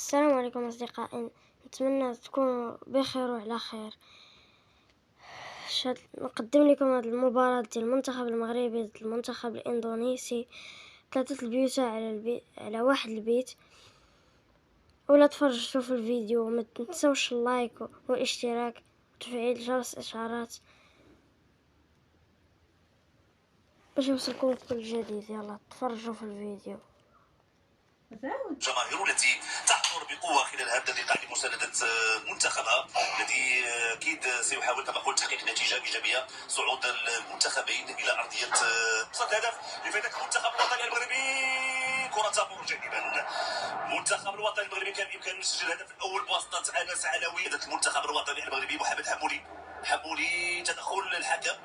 السلام عليكم أصدقائي، نتمنى تكونوا بخير وعلى خير. نقدم لكم هذه المباراة ديال المنتخب المغربي ضد المنتخب الإندونيسي، 3 البيوت على واحد البيت. ولا تفرجوا في الفيديو ما تنسوش اللايك والاشتراك وتفعيل جرس الإشعارات باش يوصلكم كل جديد. يلا تفرجوا في الفيديو. الجماهير التي تحضر بقوه خلال هذا اللقاء لمسانده منتخبها الذي اكيد سيحاول كما قلت تحقيق نتيجه ايجابيه، صعود المنتخبين الى ارضيه صد هدف لفائده المنتخب الوطني المغربي. كره تمر جانبا. المنتخب الوطني المغربي كان بامكانه يسجل الهدف الاول بواسطه انس علوي. المنتخب الوطني المغربي محمد حمولي تدخل الحكم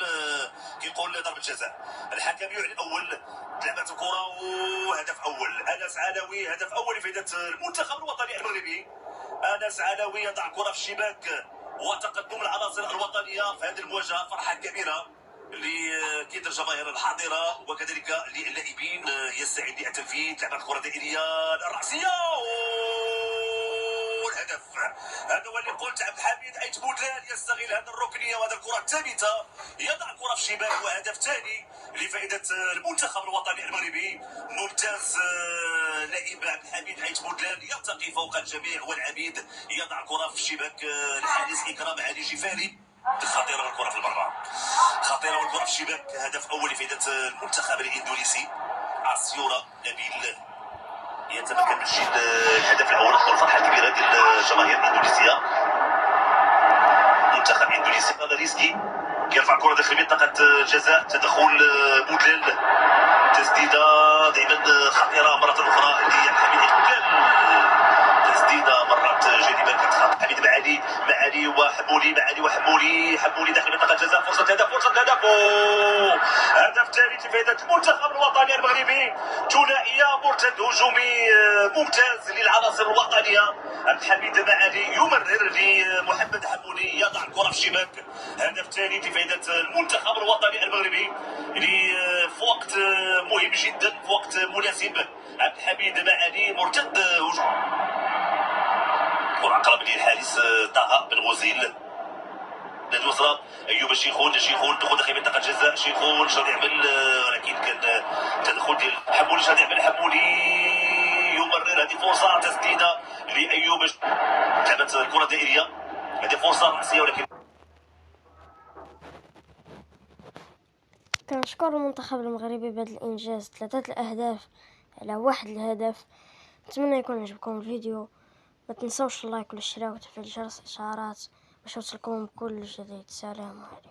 كيقول ضربه جزاء. الحكم يعلن اول لعبه الكره وهدف اول. انس علوي هدف اول لفائده المنتخب الوطني المغربي. انس علوي يضع كره في الشباك وتقدم العناصر الوطنيه في هذه المواجهه. فرحه كبيره لكيد الجماهير الحاضره وكذلك للاعبين يستعد للتنفيذ. لعبه الكره الدائريه الراسيه والهدف. هذا هو اللي قلت. عبد الحميد ايت بودلان يستغل هذه الركنيه وهذه الكره الثابته، يضع الكره في الشباك وهدف ثاني لفائده المنتخب الوطني المغربي. ممتاز لاعب عبد الحميد ايت بودلان يرتقي فوق الجميع والعبيد، يضع الكره في الشباك. الحارس اكرام علي جفاري. خطيره الكره في المرمى، خطيره والكره في الشباك. هدف اول لفائده المنتخب الاندونيسي. اسيورا نبيل يتمكن من تسجيل الهدف الاول. الفرحه الكبيره ديال الجماهير الاندونيسيه. منتخب اندونيسي ريسكي كيرفع الكره داخل منطقه الجزاء. تدخل بودلان، تسديده دائما خطيره مره اخرى لحميد بودلان. تسديده مرات جانبا كانت خطيره. حميد معالي وحمولي داخل منطقه الجزاء. فرصه هدف هدف ثالث لفائده المنتخب الوطني المغربي. ثنائيه مرتد هجومي ممتاز للعناصر الوطنيه. عبد الحميد معالي يمرر لمحمد حمولي، يضع الكره في الشباك. هدف ثالث لفائده المنتخب الوطني المغربي في وقت مهم جدا، في وقت مناسب. عبد الحميد معالي مرتد هجوم كره اقرب للحارس طه بن غزيل. اليسرى ايوب شيخون دخول داخل منطقه الجزاء. شيخون شاد يعمل ولكن كان تدخل ديال حمولي. شاد يعمل حمولي يمرر. هذه فرصه تسديده لايوب. لعبه الكره الدائريه. هذه فرصه راسيه ولكن كنشكر المنتخب المغربي بهذا الانجاز، 3 الاهداف على واحد الهدف. نتمنى يكون عجبكم الفيديو. ما تنسوش اللايك والاشتراك وتفعيل جرس الاشعارات باش يوصلكم كل جديد. سلام عليكم.